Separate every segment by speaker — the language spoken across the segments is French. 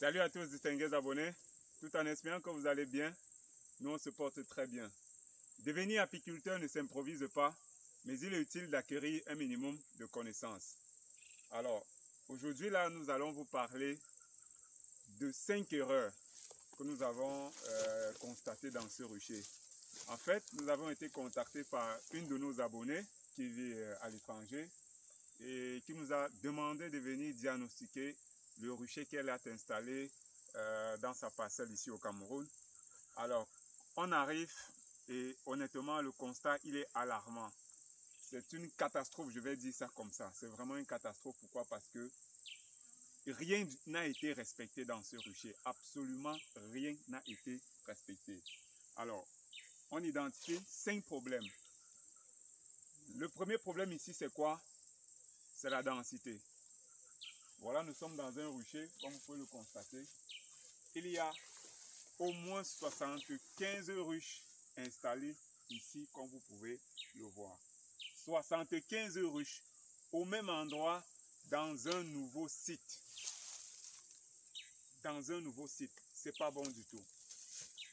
Speaker 1: Salut à tous distingués abonnés, tout en espérant que vous allez bien. Nous on se porte très bien. Devenir apiculteur ne s'improvise pas, mais il est utile d'acquérir un minimum de connaissances. Alors, aujourd'hui là, nous allons vous parler de 5 erreurs que nous avons constatées dans ce rucher. En fait, nous avons été contactés par une de nos abonnés qui vit à l'étranger et qui nous a demandé de venir diagnostiquer le rucher qu'elle a installé dans sa parcelle ici au Cameroun. Alors, on arrive et honnêtement, le constat, il est alarmant. C'est une catastrophe, je vais dire ça comme ça. C'est vraiment une catastrophe. Pourquoi? Parce que rien n'a été respecté dans ce rucher. Absolument rien n'a été respecté. Alors, on identifie 5 problèmes. Le premier problème ici, c'est quoi? C'est la densité. Voilà, nous sommes dans un rucher, comme vous pouvez le constater. Il y a au moins 75 ruches installées ici, comme vous pouvez le voir. 75 ruches au même endroit, dans un nouveau site. Dans un nouveau site, c'est pas bon du tout.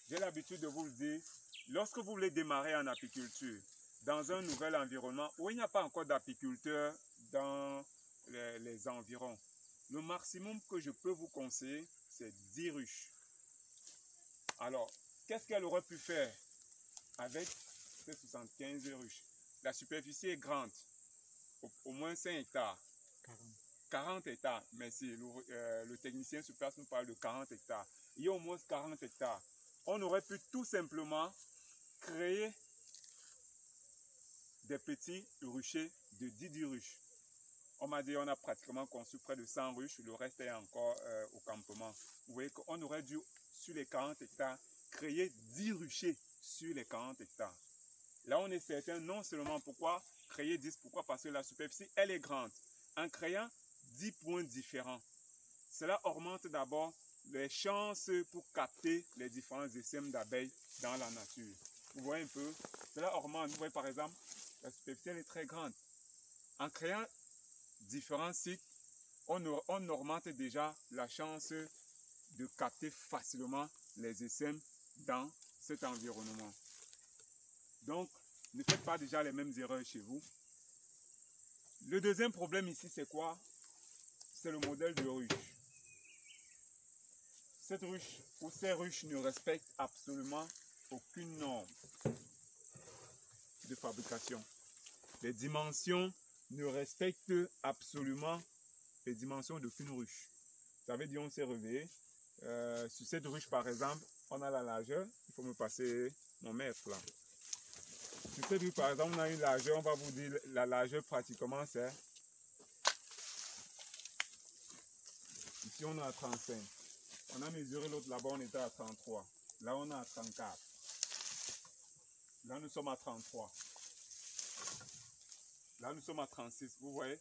Speaker 1: J'ai l'habitude de vous le dire, lorsque vous voulez démarrer en apiculture, dans un nouvel environnement où il n'y a pas encore d'apiculteurs dans les environs, le maximum que je peux vous conseiller, c'est 10 ruches. Alors, qu'est-ce qu'elle aurait pu faire avec ces 75 ruches? La superficie est grande, au moins 5 hectares. 40 hectares, merci. Le technicien sur place nous parle de 40 hectares. Il y a au moins 40 hectares. On aurait pu tout simplement créer des petits ruchers de 10 ruches. On m'a dit qu'on a pratiquement construit près de 100 ruches, le reste est encore au campement. Vous voyez qu'on aurait dû, sur les 40 hectares, créer 10 ruchers sur les 40 hectares. Là, on est certain, non seulement pourquoi créer 10, pourquoi? Parce que la superficie, elle est grande. En créant 10 points différents, cela augmente d'abord les chances pour capter les différents essaims d'abeilles dans la nature. Vous voyez un peu, cela augmente. Vous voyez par exemple, la superficie, elle est très grande. En créant différents sites, on augmente déjà la chance de capter facilement les essaims dans cet environnement. Donc, ne faites pas déjà les mêmes erreurs chez vous. Le deuxième problème ici, c'est quoi? C'est le modèle de ruche. Cette ruche ou ces ruches ne respectent absolument aucune norme de fabrication. Les dimensions ne respectent absolument les dimensions d'aucune ruche. Ça veut dire on s'est réveillé. Sur cette ruche par exemple, on a la largeur. Il faut me passer mon mètre là. Sur cette ruche par exemple, on a une largeur. On va vous dire la largeur pratiquement c'est. Ici on est à 35. On a mesuré l'autre là-bas, on était à 33. Là on est à 34. Là nous sommes à 33. Là, nous sommes à 36, vous voyez,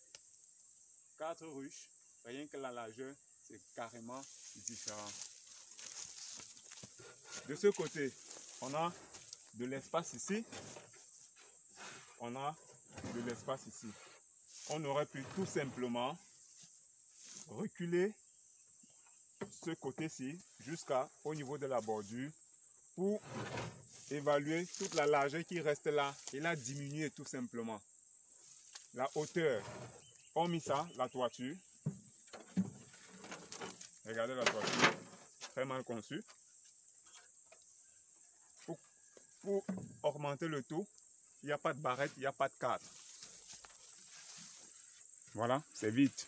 Speaker 1: 4 ruches, rien que la largeur, c'est carrément différent. De ce côté, on a de l'espace ici, on a de l'espace ici. On aurait pu tout simplement reculer ce côté-ci jusqu'au niveau de la bordure pour évaluer toute la largeur qui reste là et la diminuer tout simplement. La hauteur, on met ça, la toiture. Regardez la toiture, très mal conçue. Pour augmenter le tout, il n'y a pas de barrette, il n'y a pas de cadre. Voilà, c'est vite.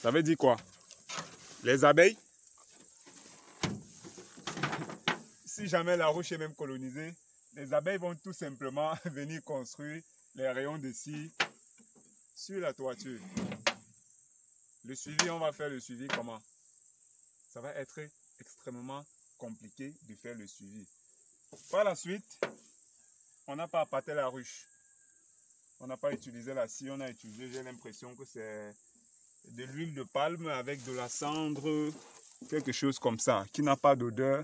Speaker 1: Ça veut dire quoi? Les abeilles, si jamais la ruche est même colonisée, les abeilles vont tout simplement venir construire les rayons de cire sur la toiture. Le suivi, on va faire le suivi comment? Ça va être extrêmement compliqué de faire le suivi. Par la suite, on n'a pas appâté la ruche. On n'a pas utilisé la scie, on a utilisé, j'ai l'impression que c'est de l'huile de palme avec de la cendre, quelque chose comme ça, qui n'a pas d'odeur.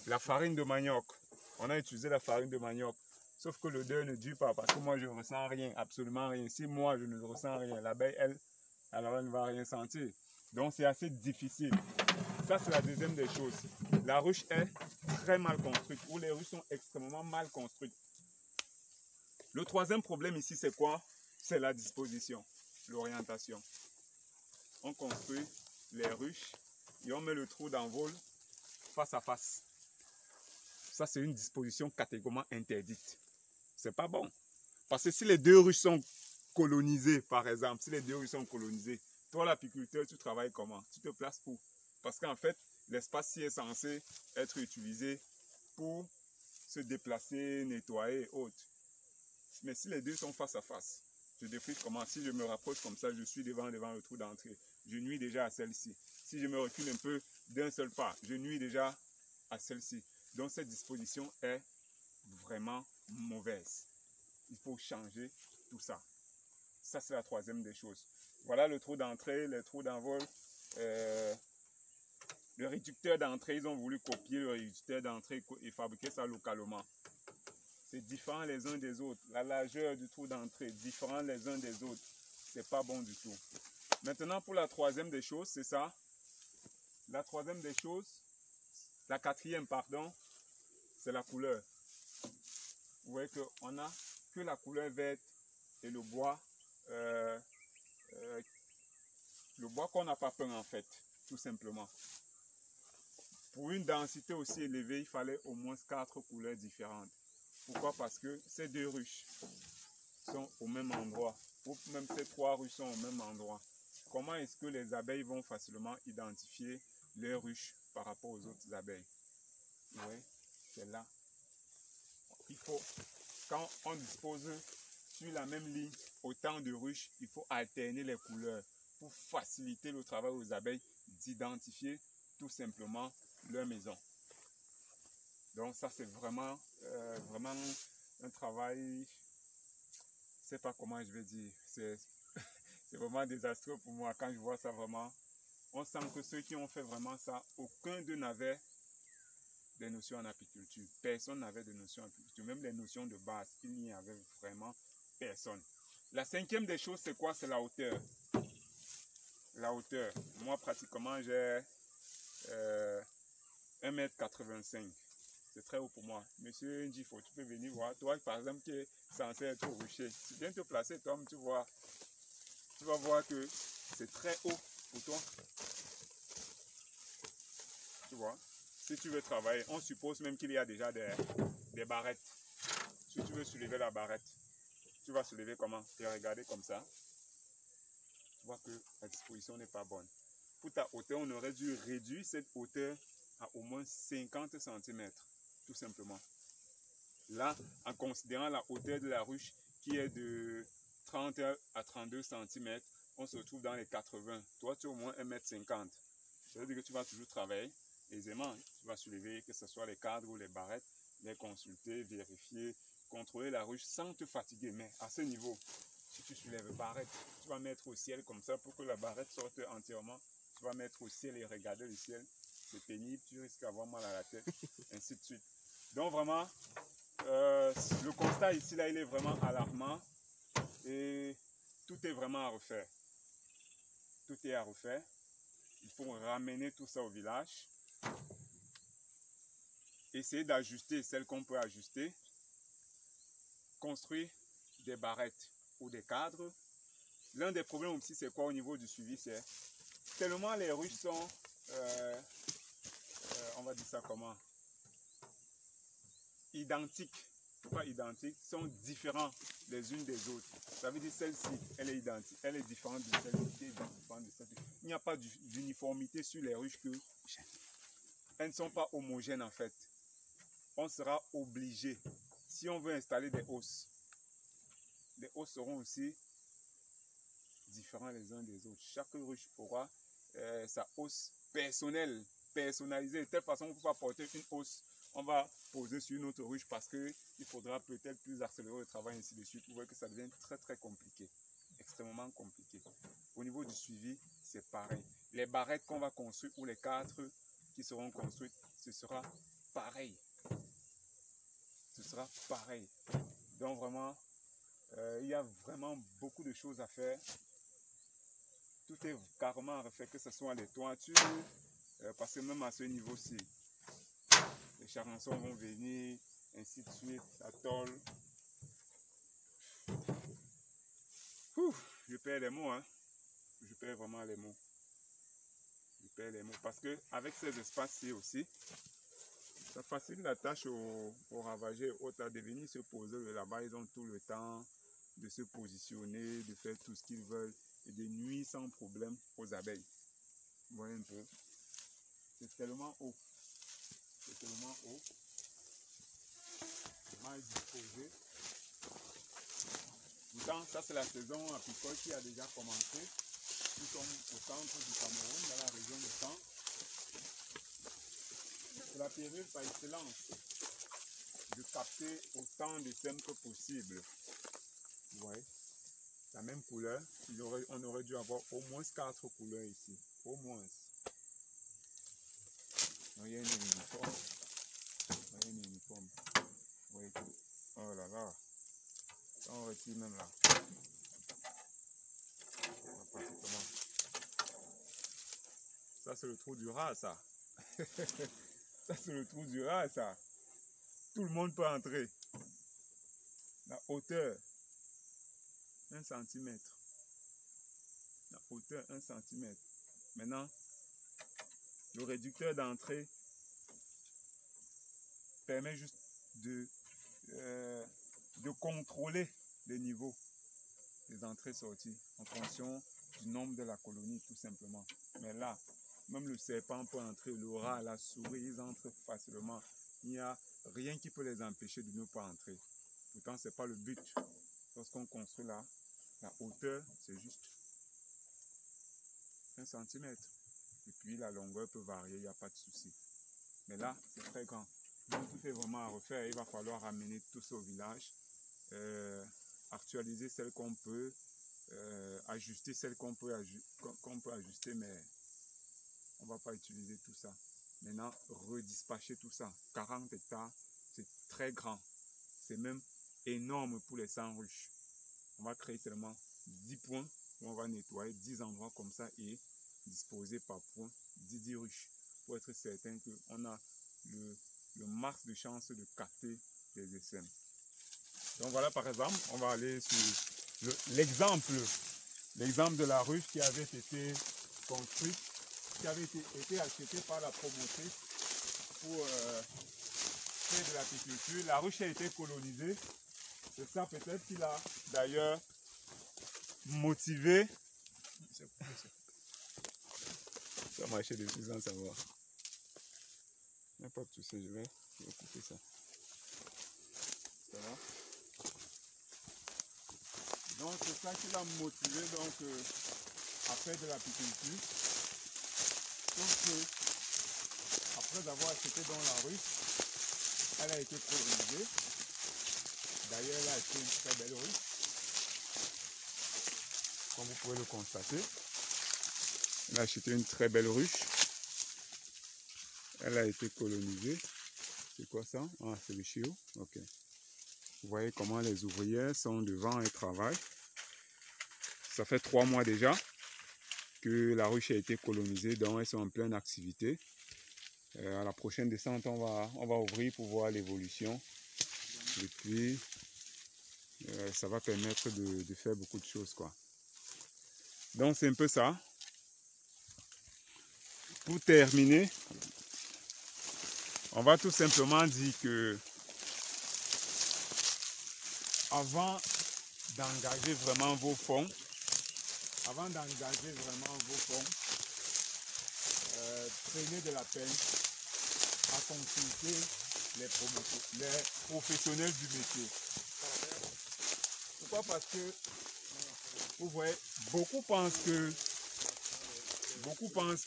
Speaker 1: La farine de manioc. On a utilisé la farine de manioc. Sauf que l'odeur ne dure pas parce que moi je ne ressens rien, absolument rien. Si moi je ne ressens rien, l'abeille elle alors elle ne va rien sentir. Donc c'est assez difficile. Ça, c'est la deuxième des choses. La ruche est très mal construite, ou les ruches sont extrêmement mal construites. Le troisième problème ici, c'est quoi? C'est la disposition, l'orientation. On construit les ruches et on met le trou d'envol face à face. Ça, c'est une disposition catégoriquement interdite. C'est pas bon. Parce que si les deux ruches sont colonisées, par exemple, si les deux ruches sont colonisées, toi, l'apiculteur, tu travailles comment? Tu te places où? Parce qu'en fait, l'espace-ci est censé être utilisé pour se déplacer, nettoyer et autres. Mais si les deux sont face à face, je défriche comment? Si je me rapproche comme ça, je suis devant le trou d'entrée. Je nuis déjà à celle-ci. Si je me recule un peu d'un seul pas, je nuis déjà à celle-ci. Donc cette disposition est vraiment mauvaise. Il faut changer tout ça. Ça, c'est la troisième des choses. Voilà le trou d'entrée, les trous d'envol. Le réducteur d'entrée, ils ont voulu copier le réducteur d'entrée et fabriquer ça localement. C'est différent les uns des autres. La largeur du trou d'entrée, différent les uns des autres. C'est pas bon du tout. Maintenant, pour la troisième des choses, c'est ça. La troisième des choses, la quatrième, pardon, c'est la couleur. Vous voyez qu'on n'a que la couleur verte et le bois qu'on n'a pas peint en fait, tout simplement. Pour une densité aussi élevée, il fallait au moins 4 couleurs différentes. Pourquoi? Parce que ces deux ruches sont au même endroit, ou même ces 3 ruches sont au même endroit. Comment est-ce que les abeilles vont facilement identifier les ruches par rapport aux autres abeilles? Oui, c'est là. Il faut, quand on dispose sur la même ligne autant de ruches, il faut alterner les couleurs pour faciliter le travail aux abeilles d'identifier tout simplement leur maison. Donc ça, c'est vraiment un travail, je ne sais pas comment je vais dire, c'est vraiment désastreux pour moi quand je vois ça vraiment. On sent que ceux qui ont fait vraiment ça, aucun d'eux n'avait des notions en apiculture. Personne n'avait de notions en apiculture, même les notions de base, il n'y avait vraiment personne. La cinquième des choses, c'est quoi? C'est la hauteur. La hauteur. Moi, pratiquement, j'ai 1,85 m. C'est très haut pour moi. Monsieur Njifo, tu peux venir voir. Toi, par exemple, qui est censé être au rucher, tu viens te placer, toi, tu vas voir que c'est très haut pour toi. Tu vois? Si tu veux travailler, on suppose même qu'il y a déjà des barrettes. Si tu veux soulever la barrette, tu vas soulever comment? Et regarder comme ça. Tu vois que la disposition n'est pas bonne. Pour ta hauteur, on aurait dû réduire cette hauteur à au moins 50 cm, tout simplement. Là, en considérant la hauteur de la ruche qui est de 30 à 32 cm, on se retrouve dans les 80. Toi, tu as au moins 1,50 m. Ça veut dire que tu vas toujours travailler aisément. Tu vas soulever, que ce soit les cadres ou les barrettes, les consulter, vérifier, contrôler la ruche sans te fatiguer. Mais à ce niveau, si tu soulèves barrette, tu vas mettre au ciel comme ça pour que la barrette sorte entièrement. Tu vas mettre au ciel et regarder le ciel. C'est pénible, tu risques d'avoir mal à la tête, ainsi de suite. Donc vraiment, le constat ici, là, il est vraiment alarmant et tout est vraiment à refaire. Tout est à refaire. Il faut ramener tout ça au village. Essayer d'ajuster celles qu'on peut ajuster. Construire des barrettes ou des cadres. L'un des problèmes aussi, c'est quoi au niveau du suivi? C'est tellement les ruches sont, on va dire ça comment? Identiques. Pas identiques, sont différents les unes des autres. Ça veut dire celle-ci, elle est identique, elle est différente de celle-ci, Il n'y a pas d'uniformité sur les ruches que elles ne sont pas homogènes en fait. On sera obligé, si on veut installer des hausses, les hausses seront aussi différents les uns des autres. Chaque ruche aura sa hausse personnelle, personnalisée, de telle façon qu'on ne peut pas porter une hausse. On va poser sur une autre ruche parce qu'il faudra peut-être plus accélérer le travail, ainsi de suite. Vous voyez que ça devient très très compliqué, extrêmement compliqué. Au niveau du suivi, c'est pareil. Les barrettes qu'on va construire ou les cadres qui seront construites, ce sera pareil. Ce sera pareil. Donc vraiment, il y a vraiment beaucoup de choses à faire. tout est carrément refait, que ce soit les toitures, parce que même à ce niveau-ci, les charançons vont venir, ainsi de suite, la tôle. Je perds les mots, hein. Je perds vraiment les mots. Je perds les mots, parce que avec ces espaces-ci aussi, ça facilite la tâche aux ravageurs autres de venir se poser là-bas. Ils ont tout le temps de se positionner, de faire tout ce qu'ils veulent et de nuire sans problème aux abeilles. Vous voyez un peu. C'est tellement haut. C'est tellement haut. Mal disposé. Pourtant, ça c'est la saison apicole qui a déjà commencé. Nous sommes au centre du Cameroun, dans la région de Caen. C'est la période par excellence de capter autant de sèmes que possible. Vous voyez, la même couleur. On aurait dû avoir au moins 4 couleurs ici. Au moins. Voyez un uniforme. Voyez un uniforme. Voyez tout. Oh là là. Ça on retire même là. Ça c'est le trou du rat, ça. Ça c'est le trou du rat, ça. Tout le monde peut entrer. La hauteur, 1 cm. La hauteur, 1 cm. Maintenant, le réducteur d'entrée permet juste de contrôler les niveaux des entrées-sorties en fonction du nombre de la colonie, tout simplement. Mais là, même le serpent peut entrer, le rat, la souris, ils entrent facilement. Il n'y a rien qui peut les empêcher de ne pas entrer. Pourtant, ce n'est pas le but. Lorsqu'on construit là, la hauteur, c'est juste 1 cm. Et puis la longueur peut varier, il n'y a pas de souci. Mais là, c'est très grand. Donc tout est vraiment à refaire. Il va falloir ramener tout ça au village, actualiser celles qu'on peut, ajuster celles qu'on peut ajuster, mais on ne va pas utiliser tout ça. Maintenant, redispatcher tout ça. 40 hectares, c'est très grand. C'est même énorme pour les 100 ruches. On va créer seulement 10 points où on va nettoyer 10 endroits comme ça et disposer par point 10 ruches pour être certain qu'on a le max de chances de capter les SM. Donc voilà, par exemple, on va aller sur l'exemple de la ruche qui avait été construite, qui avait été achetée par la promotrice pour faire de l'apiculture. La ruche a été colonisée. C'est ça peut-être qui l'a d'ailleurs motivé. Ça marchait depuis sans savoir. Il n'y a pas de souci, je vais couper ça. Ça va. Donc c'est ça qui l'a motivé donc, à faire de l'apiculture. Sauf que après avoir acheté dans la rue, elle a été colonisée. D'ailleurs, elle a acheté une très belle rue. Comme vous pouvez le constater. Elle a acheté une très belle ruche. Elle a été colonisée. C'est quoi ça? Ah, c'est le chiot. Ok. Vous voyez comment les ouvrières sont devant et travaillent. Ça fait 3 mois déjà que la ruche a été colonisée, donc elles sont en pleine activité. À la prochaine descente, on va ouvrir pour voir l'évolution. Et puis, ça va permettre de faire beaucoup de choses, quoi. Donc, c'est un peu ça. Pour terminer, on va tout simplement dire que avant d'engager vraiment vos fonds, prenez de la peine à consulter les professionnels du métier. Pourquoi? Parce que vous voyez, beaucoup pensent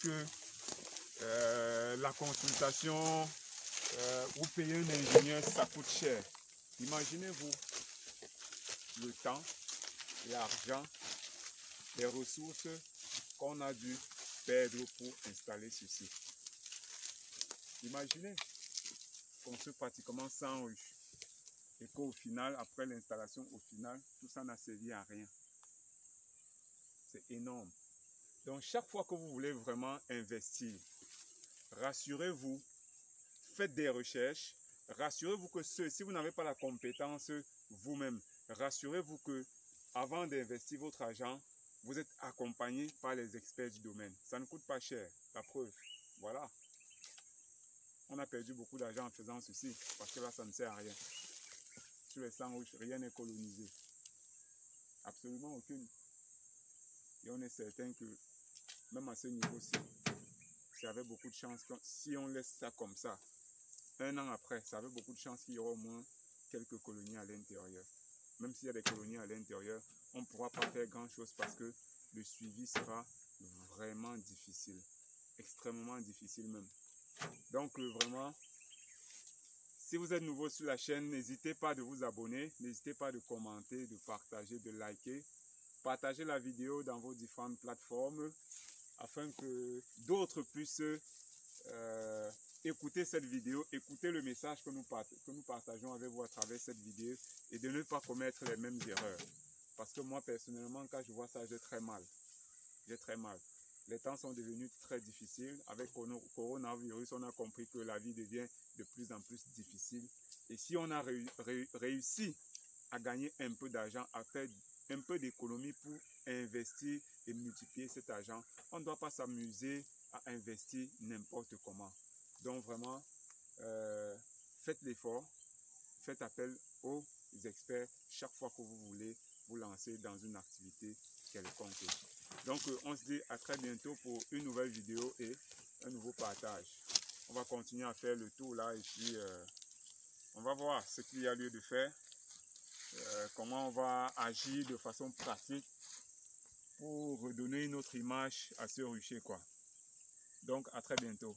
Speaker 1: que la consultation ou payer un ingénieur, ça coûte cher. Imaginez-vous le temps, l'argent, les ressources qu'on a dû perdre pour installer ceci. Imaginez qu'on se pratiquement 100 ruches et qu'au final, après l'installation, tout ça n'a servi à rien. C'est énorme. Donc, chaque fois que vous voulez vraiment investir, rassurez-vous, faites des recherches, rassurez-vous que si vous n'avez pas la compétence vous-même, rassurez-vous que avant d'investir votre argent, vous êtes accompagné par les experts du domaine. Ça ne coûte pas cher, la preuve. Voilà. On a perdu beaucoup d'argent en faisant ceci, parce que là, ça ne sert à rien. Sur les sandwichs, rien n'est colonisé. Absolument aucune. Et on est certain que, même à ce niveau-ci, ça avait beaucoup de chance, si on laisse ça comme ça, un an après, ça avait beaucoup de chances qu'il y aura au moins quelques colonies à l'intérieur. Même s'il y a des colonies à l'intérieur, on ne pourra pas faire grand-chose parce que le suivi sera vraiment difficile. Extrêmement difficile même. Donc vraiment, si vous êtes nouveau sur la chaîne, n'hésitez pas de vous abonner, n'hésitez pas de commenter, de partager, de liker. Partagez la vidéo dans vos différentes plateformes afin que d'autres puissent écouter cette vidéo, écouter le message que nous partageons avec vous à travers cette vidéo et de ne pas commettre les mêmes erreurs. Parce que moi, personnellement, quand je vois ça, j'ai très mal. J'ai très mal. Les temps sont devenus très difficiles. Avec le coronavirus, on a compris que la vie devient de plus en plus difficile. Et si on a réussi à gagner un peu d'argent, à faire un peu d'économie pour investir et multiplier cet argent, on ne doit pas s'amuser à investir n'importe comment. Donc vraiment, faites l'effort, faites appel aux experts chaque fois que vous voulez vous lancer dans une activité quelconque. Donc on se dit à très bientôt pour une nouvelle vidéo et un nouveau partage. On va continuer à faire le tour là et puis on va voir ce qu'il y a lieu de faire, comment on va agir de façon pratique pour redonner une autre image à ce rucher quoi. Donc à très bientôt.